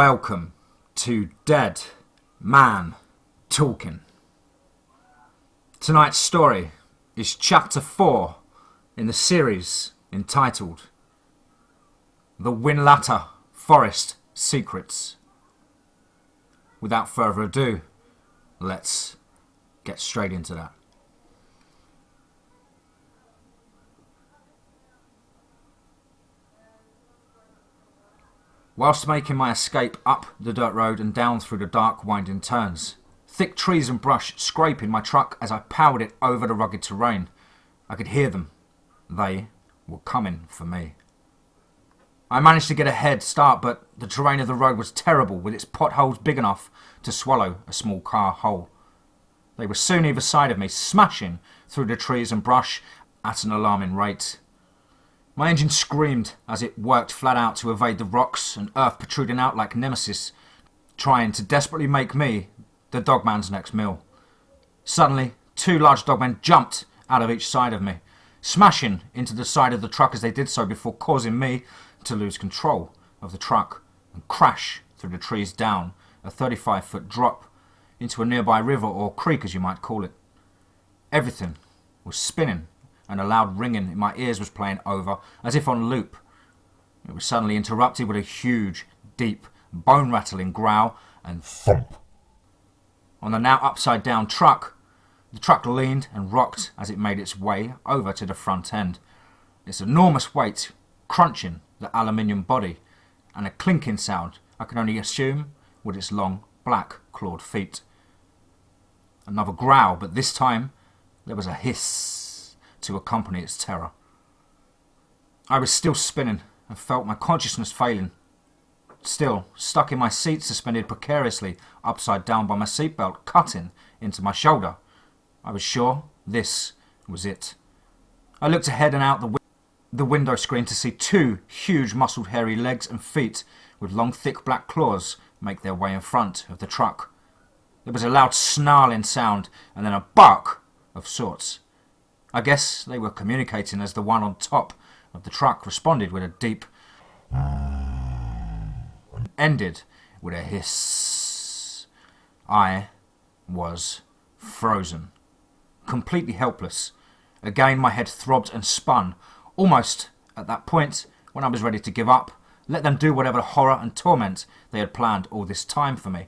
Welcome to Dead Man Talking. Tonight's story is chapter 4 in the series entitled The Whinlatter Forest Secrets. Without further ado, let's get straight into that. Whilst making my escape up the dirt road and down through the dark winding turns, thick trees and brush scraping my truck as I powered it over the rugged terrain, I could hear them. They were coming for me. I managed to get a head start, but the terrain of the road was terrible, with its potholes big enough to swallow a small car whole. They were soon either side of me, smashing through the trees and brush at an alarming rate. My engine screamed as it worked flat out to evade the rocks and earth protruding out like nemesis, trying to desperately make me the Dogman's next meal. Suddenly, two large Dogmen jumped out of each side of me, smashing into the side of the truck as they did so before causing me to lose control of the truck and crash through the trees down a 35-foot drop into a nearby river or creek, as you might call it. Everything was spinning, and a loud ringing in my ears was playing over, as if on loop. It was suddenly interrupted with a huge, deep, bone-rattling growl and thump. On the now upside-down truck, the truck leaned and rocked as it made its way over to the front end, its enormous weight crunching the aluminium body, and a clinking sound I can only assume with its long, black, clawed feet. Another growl, but this time there was a hiss to accompany its terror. I was still spinning and felt my consciousness failing. Still, stuck in my seat, suspended precariously upside down by my seatbelt cutting into my shoulder. I was sure this was it. I looked ahead and out the window screen to see two huge muscled hairy legs and feet with long thick black claws make their way in front of the truck. There was a loud snarling sound and then a bark of sorts. I guess they were communicating as the one on top of the truck responded with a deep and ended with a hiss. I was frozen, completely helpless. Again my head throbbed and spun, almost at that point when I was ready to give up, let them do whatever horror and torment they had planned all this time for me.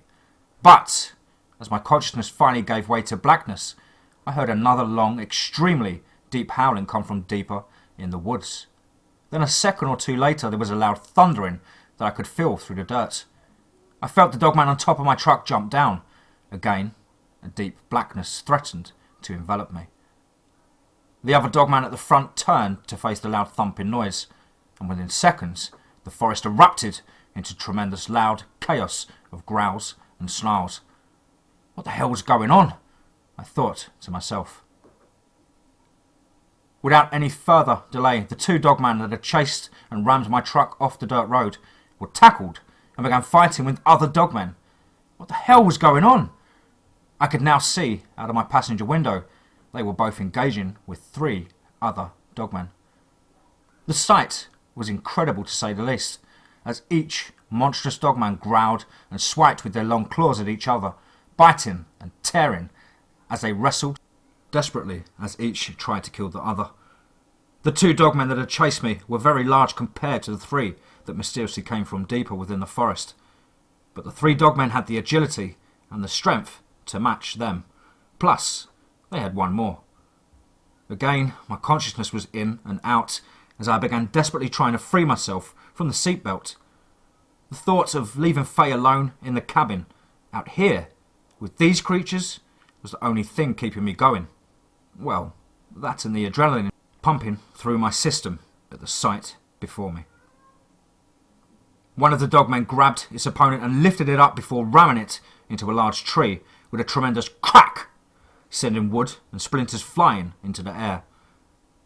But as my consciousness finally gave way to blackness, I heard another long, extremely deep howling come from deeper in the woods. Then a second or two later there was a loud thundering that I could feel through the dirt. I felt the Dogman on top of my truck jump down. Again, a deep blackness threatened to envelop me. The other Dogman at the front turned to face the loud thumping noise, and within seconds the forest erupted into tremendous loud chaos of growls and snarls. What the hell was going on? I thought to myself. Without any further delay, the two Dogmen that had chased and rammed my truck off the dirt road were tackled and began fighting with other Dogmen. What the hell was going on? I could now see out of my passenger window they were both engaging with three other Dogmen. The sight was incredible to say the least, as each monstrous Dogman growled and swiped with their long claws at each other, biting and tearing as they wrestled desperately as each tried to kill the other. The two Dogmen that had chased me were very large compared to the three that mysteriously came from deeper within the forest, but the three Dogmen had the agility and the strength to match them. Plus, they had one more. Again, my consciousness was in and out as I began desperately trying to free myself from the seatbelt. The thought of leaving Faye alone in the cabin, out here, with these creatures, was the only thing keeping me going. Well, that and the adrenaline pumping through my system at the sight before me. One of the Dogmen grabbed its opponent and lifted it up before ramming it into a large tree with a tremendous crack, sending wood and splinters flying into the air.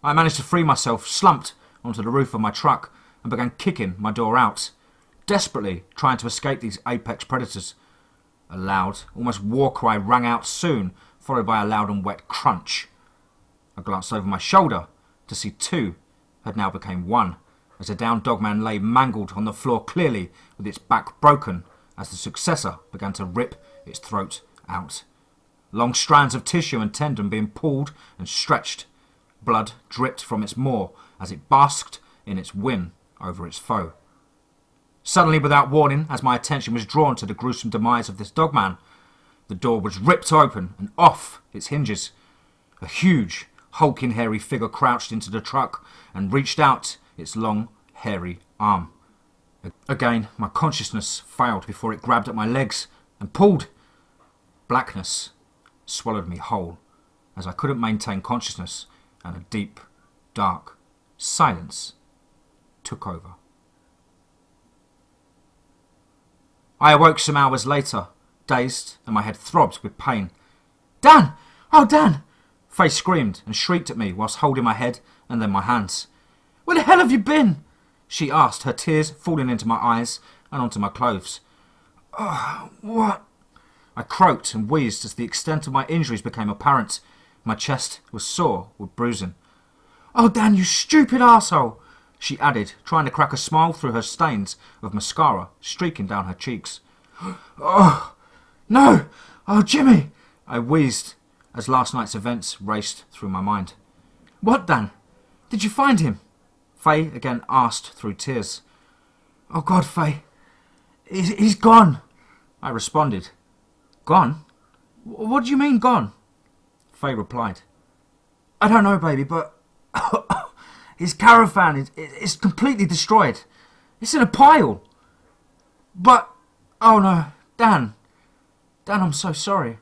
I managed to free myself, slumped onto the roof of my truck, and began kicking my door out, desperately trying to escape these apex predators. A loud, almost war cry rang out soon, followed by a loud and wet crunch. I glanced over my shoulder to see two had now become one, as a downed Dogman lay mangled on the floor clearly with its back broken as the successor began to rip its throat out. Long strands of tissue and tendon being pulled and stretched. Blood dripped from its maw as it basked in its win over its foe. Suddenly, without warning, as my attention was drawn to the gruesome demise of this dogman, the door was ripped open and off its hinges. A huge, hulking, hairy figure crouched into the truck and reached out its long, hairy arm. Again, my consciousness failed before it grabbed at my legs and pulled. Blackness swallowed me whole as I couldn't maintain consciousness, and a deep, dark silence took over. I awoke some hours later, dazed, and my head throbbed with pain. "Dan! Oh, Dan!" Faye screamed and shrieked at me whilst holding my head and then my hands. "Where the hell have you been?" she asked, her tears falling into my eyes and onto my clothes. "Oh, what?" I croaked and wheezed as the extent of my injuries became apparent. My chest was sore with bruising. "Oh, Dan, you stupid arsehole," she added, trying to crack a smile through her stains of mascara streaking down her cheeks. "Oh, no! Oh, Jimmy!" I wheezed as last night's events raced through my mind. "What, Dan? Did you find him?" Faye again asked through tears. "Oh, God, Faye. He's gone," I responded. "Gone? What do you mean, gone?" Faye replied. "I don't know, baby, but his caravan is completely destroyed. It's in a pile. But, oh no, Dan, I'm so sorry,"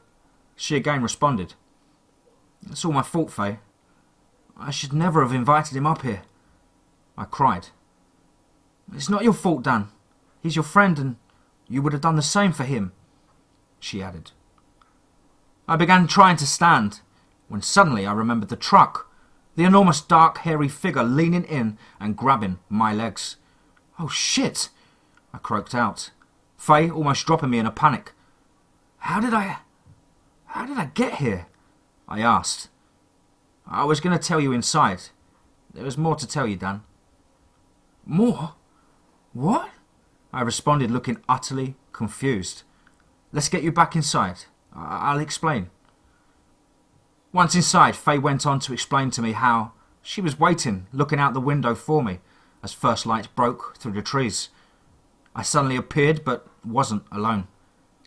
she again responded. "It's all my fault, Faye. I should never have invited him up here," I cried. "It's not your fault, Dan. He's your friend and you would have done the same for him," she added. I began trying to stand when suddenly I remembered the truck, the enormous dark hairy figure leaning in and grabbing my legs. "Oh shit," I croaked out, Faye almost dropping me in a panic. How did I get here?" I asked. "I was going to tell you inside. There is more to tell you, Dan." "More? What?" I responded, looking utterly confused. "Let's get you back inside. I'll explain." Once inside, Faye went on to explain to me how she was waiting, looking out the window for me as first light broke through the trees. I suddenly appeared, but wasn't alone.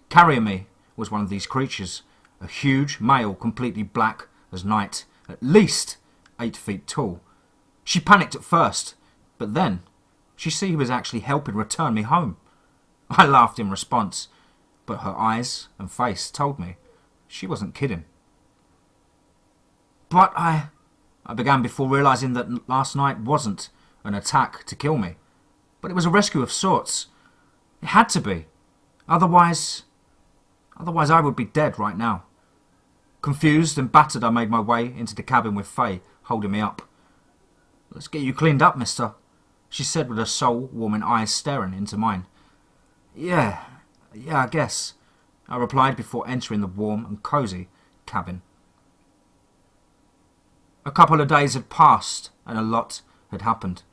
Carrying me was one of these creatures, a huge male completely black as night, at least 8 feet tall. She panicked at first, but then she see he was actually helping return me home. I laughed in response, but her eyes and face told me she wasn't kidding. "But I began before realising that last night wasn't an attack to kill me, but it was a rescue of sorts. It had to be. Otherwise I would be dead right now." Confused and battered, I made my way into the cabin with Faye holding me up. "Let's get you cleaned up, mister," she said with her soul-warming eyes staring into mine. Yeah, I guess," I replied before entering the warm and cosy cabin. A couple of days had passed and a lot had happened.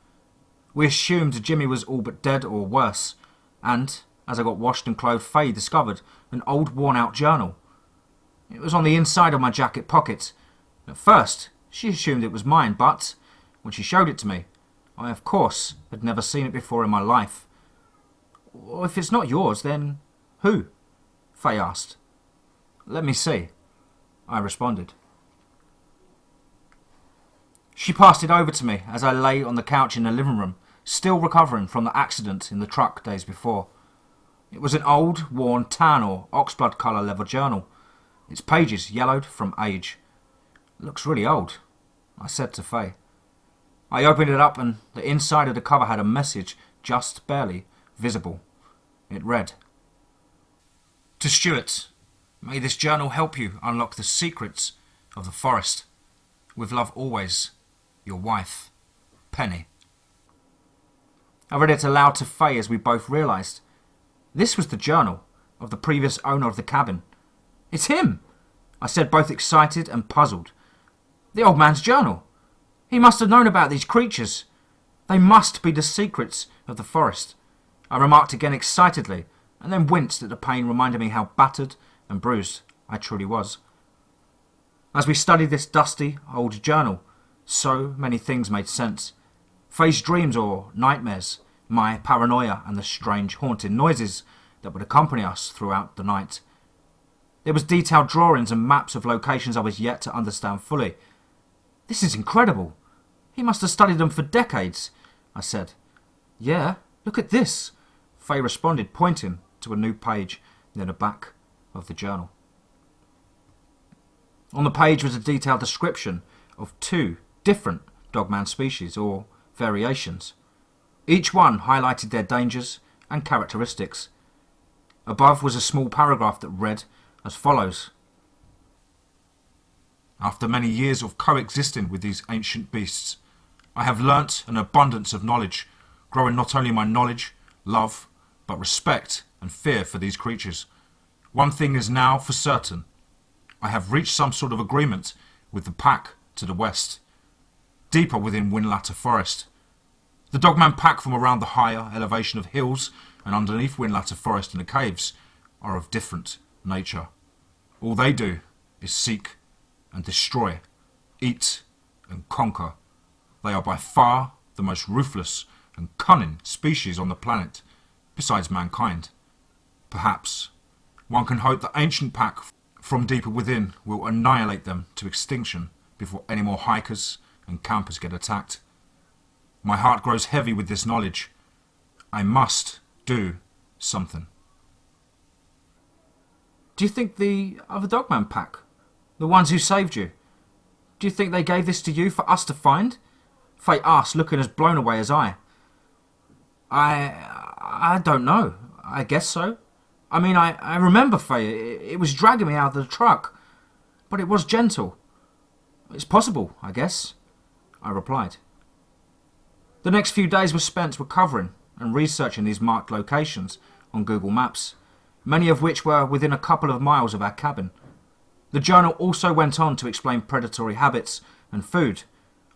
We assumed Jimmy was all but dead or worse, and as I got washed and clothed, Faye discovered an old worn-out journal. It was on the inside of my jacket pocket. At first, she assumed it was mine, but when she showed it to me, I of course had never seen it before in my life. "Well, if it's not yours, then who?" Faye asked. "Let me see," I responded. She passed it over to me as I lay on the couch in the living room, still recovering from the accident in the truck days before. It was an old, worn tan or oxblood colour leather journal, its pages yellowed from age. "Looks really old," I said to Faye. I opened it up and the inside of the cover had a message just barely visible. It read, "To Stuart, may this journal help you unlock the secrets of the forest. With love always, your wife, Penny." I read it aloud to Faye as we both realised this was the journal of the previous owner of the cabin. "It's him," I said, both excited and puzzled. "The old man's journal. He must have known about these creatures. They must be the secrets of the forest," I remarked again excitedly and then winced at the pain reminding me how battered and bruised I truly was. As we studied this dusty old journal, so many things made sense. Faye's dreams or nightmares, my paranoia and the strange haunting noises that would accompany us throughout the night. There was detailed drawings and maps of locations I was yet to understand fully. "This is incredible. He must have studied them for decades," I said. "Yeah, look at this," Faye responded, pointing to a new page near the back of the journal. On the page was a detailed description of 2 different Dogman species, or variations. Each one highlighted their dangers and characteristics. Above was a small paragraph that read as follows. "After many years of coexisting with these ancient beasts, I have learnt an abundance of knowledge, growing not only my knowledge, love, but respect and fear for these creatures. One thing is now for certain. I have reached some sort of agreement with the pack to the west, deeper within Whinlatter forest. The Dogman pack from around the higher elevation of hills and underneath Whinlatter forest in the caves are of different nature. All they do is seek and destroy, eat and conquer. They are by far the most ruthless and cunning species on the planet, besides mankind. Perhaps one can hope the ancient pack from deeper within will annihilate them to extinction before any more hikers and campers get attacked. My heart grows heavy with this knowledge. I must do something." "Do you think the other Dogman pack, the ones who saved you, do you think they gave this to you for us to find?" Faye asked, looking as blown away as I. I don't know. I guess so. I mean, I remember Faye. It was dragging me out of the truck, but it was gentle. "It's possible, I guess," I replied. The next few days were spent recovering and researching these marked locations on Google Maps, many of which were within a couple of miles of our cabin. The journal also went on to explain predatory habits and food,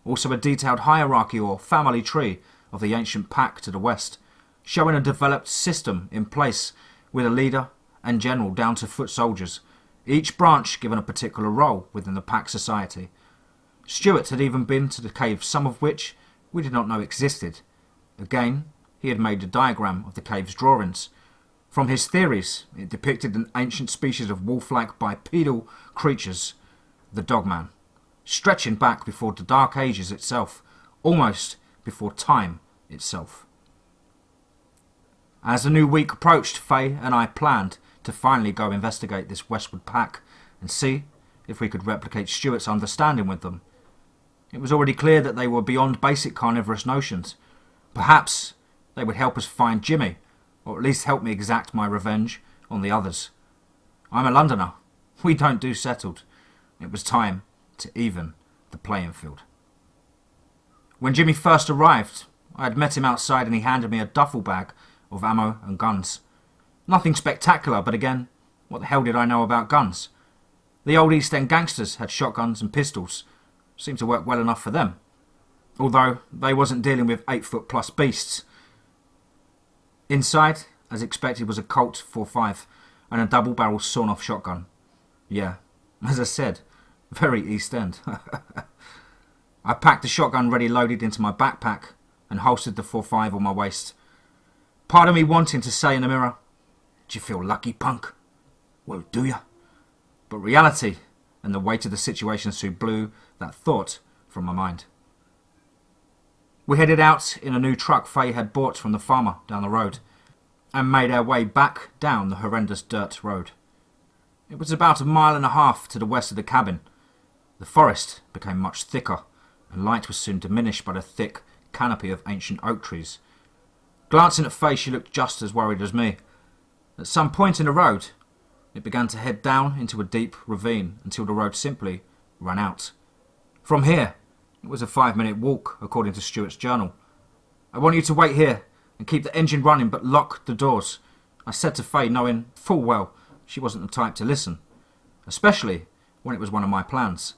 also a detailed hierarchy or family tree of the ancient pack to the west, showing a developed system in place with a leader and general down to foot soldiers, each branch given a particular role within the pack society. Stuart had even been to the caves, some of which we did not know existed. Again, he had made a diagram of the cave's drawings. From his theories, it depicted an ancient species of wolf-like bipedal creatures, the Dogman, stretching back before the Dark Ages itself, almost before time itself. As the new week approached, Faye and I planned to finally go investigate this westward pack and see if we could replicate Stuart's understanding with them. It was already clear that they were beyond basic carnivorous notions. Perhaps they would help us find Jimmy, or at least help me exact my revenge on the others. I'm a Londoner. We don't do settled. It was time to even the playing field. When Jimmy first arrived, I had met him outside and he handed me a duffel bag of ammo and guns. Nothing spectacular, but again, what the hell did I know about guns? The old East End gangsters had shotguns and pistols. Seemed to work well enough for them. Although they wasn't dealing with 8-foot plus beasts. Inside, as expected, was a Colt .45 and a double-barrel sawn-off shotgun. Yeah, as I said, very East End. I packed the shotgun ready loaded into my backpack and holstered the .45 on my waist. Part of me wanting to say in the mirror, "Do you feel lucky, punk?" "Well, do ya?" But reality and the weight of the situation soon blew that thought from my mind. We headed out in a new truck Faye had bought from the farmer down the road and made our way back down the horrendous dirt road. It was about 1.5 miles to the west of the cabin. The forest became much thicker and light was soon diminished by the thick canopy of ancient oak trees. Glancing at Faye, she looked just as worried as me. At some point in the road, it began to head down into a deep ravine until the road simply ran out. From here, it was a 5-minute walk, according to Stuart's journal. "I want you to wait here and keep the engine running, but lock the doors," I said to Faye, knowing full well she wasn't the type to listen, especially when it was one of my plans.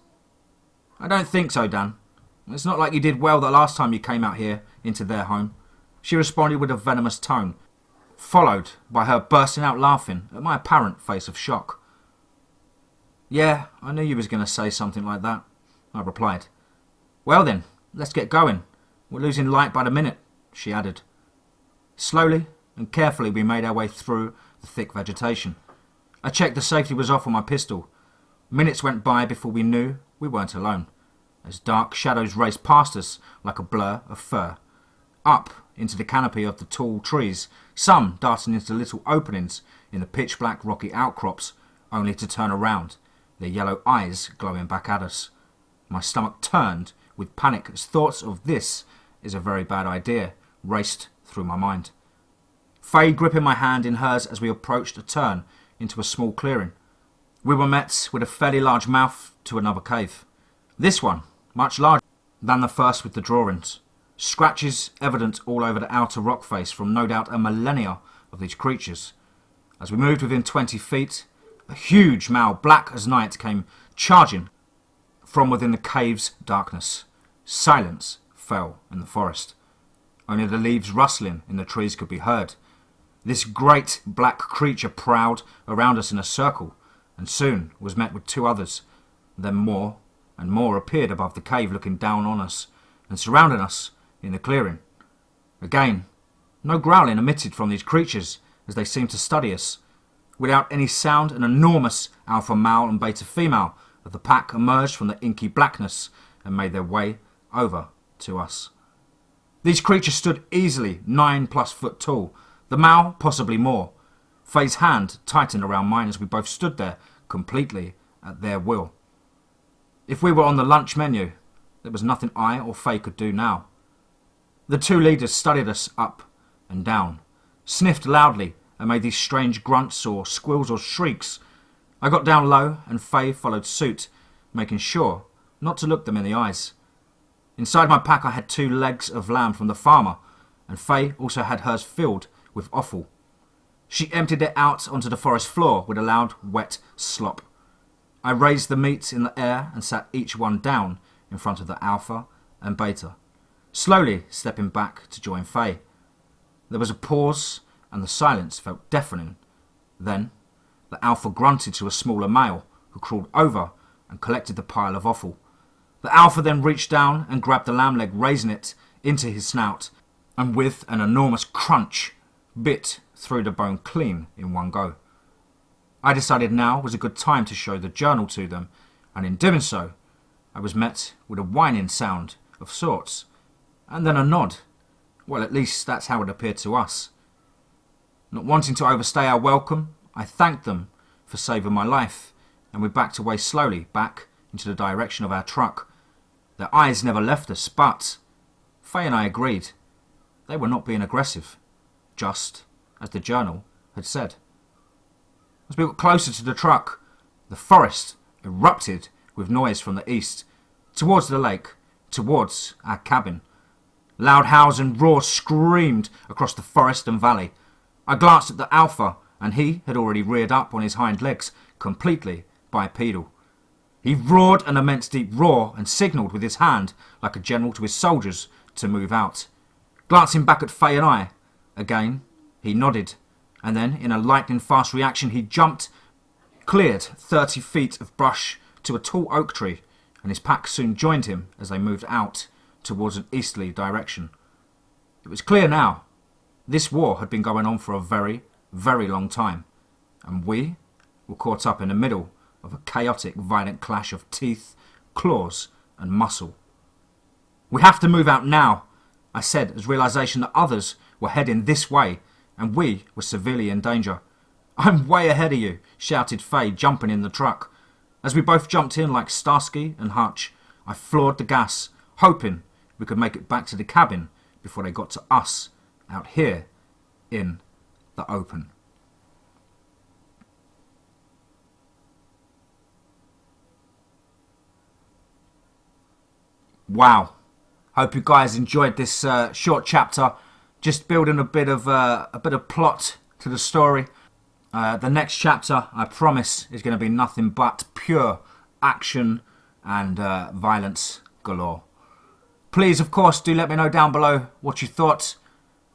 "I don't think so, Dan. It's not like you did well the last time you came out here into their home," she responded with a venomous tone. followed by her bursting out laughing at my apparent face of shock. "Yeah, I knew you was going to say something like that," I replied. "Well then, let's get going. We're losing light by the minute," she added. Slowly and carefully we made our way through the thick vegetation. I checked the safety was off on my pistol. Minutes went by before we knew we weren't alone, as dark shadows raced past us like a blur of fur, up into the canopy of the tall trees, some darting into little openings in the pitch-black rocky outcrops, only to turn around, their yellow eyes glowing back at us. My stomach turned with panic as thoughts of "this is a very bad idea" raced through my mind. Faye gripping my hand in hers as we approached a turn into a small clearing. We were met with a fairly large mouth to another cave. This one, much larger than the first with the drawings. Scratches evident all over the outer rock face from no doubt a millennia of these creatures. As we moved within 20 feet, a huge male, black as night, came charging from within the cave's darkness. Silence fell in the forest. Only the leaves rustling in the trees could be heard. This great black creature prowled around us in a circle, and soon was met with two others. Then more and more appeared above the cave, looking down on us and surrounding us in the clearing. Again, no growling emitted from these creatures as they seemed to study us. Without any sound, an enormous alpha male and beta female of the pack emerged from the inky blackness and made their way over to us. These creatures stood easily 9+ foot tall, the male possibly more. Faye's hand tightened around mine as we both stood there, completely at their will. If we were on the lunch menu, there was nothing I or Faye could do now. The two leaders studied us up and down, sniffed loudly, and made these strange grunts or squeals or shrieks. I got down low, and Faye followed suit, making sure not to look them in the eyes. Inside my pack I had 2 legs of lamb from the farmer, and Faye also had hers filled with offal. She emptied it out onto the forest floor with a loud, wet slop. I raised the meat in the air and sat each one down in front of the alpha and beta, slowly stepping back to join Faye. There was a pause, and the silence felt deafening. Then the alpha grunted to a smaller male, who crawled over and collected the pile of offal. The alpha then reached down and grabbed the lamb leg, raising it into his snout, and with an enormous crunch, bit through the bone clean in one go. I decided now was a good time to show the journal to them, and in doing so, I was met with a whining sound of sorts, and then a nod. Well, at least that's how it appeared to us. Not wanting to overstay our welcome, I thanked them for saving my life, and we backed away slowly back into the direction of our truck. Their eyes never left us, but Faye and I agreed they were not being aggressive, just as the journal had said. As we got closer to the truck, the forest erupted with noise from the east, towards the lake, towards our cabin. Loud howls and roars screamed across the forest and valley. I glanced at the alpha, and he had already reared up on his hind legs, completely bipedal. He roared an immense deep roar and signalled with his hand, like a general to his soldiers, to move out. Glancing back at Faye and I, again, he nodded, and then, in a lightning-fast reaction, he jumped, cleared 30 feet of brush to a tall oak tree, and his pack soon joined him as they moved out towards an easterly direction. It was clear now. This war had been going on for a very, very long time, and we were caught up in the middle of a chaotic, violent clash of teeth, claws, and muscle. "We have to move out now," I said, as realization that others were heading this way, and we were severely in danger. "I'm way ahead of you," shouted Faye, jumping in the truck. As we both jumped in like Starsky and Hutch, I floored the gas, hoping we could make it back to the cabin before they got to us out here in the open. Wow. Hope you guys enjoyed this short chapter. Just building a bit of plot to the story. The next chapter, I promise, is going to be nothing but pure action and violence galore. Please, of course, do let me know down below what you thought.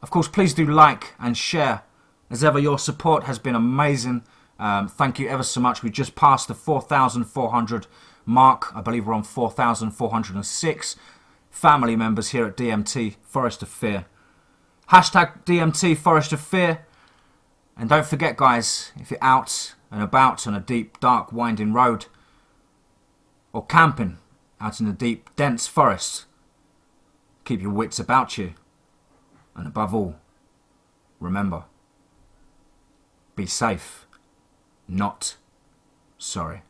Of course, please do like and share As ever, your support has been amazing. Thank you ever so much. We just passed the 4,400 mark. I believe we're on 4,406 family members here at DMT Forest of Fear. Hashtag DMT Forest of Fear. And don't forget, guys, if you're out and about on a deep, dark, winding road, or camping out in the deep, dense forest, keep your wits about you. And above all, remember, be safe, not sorry.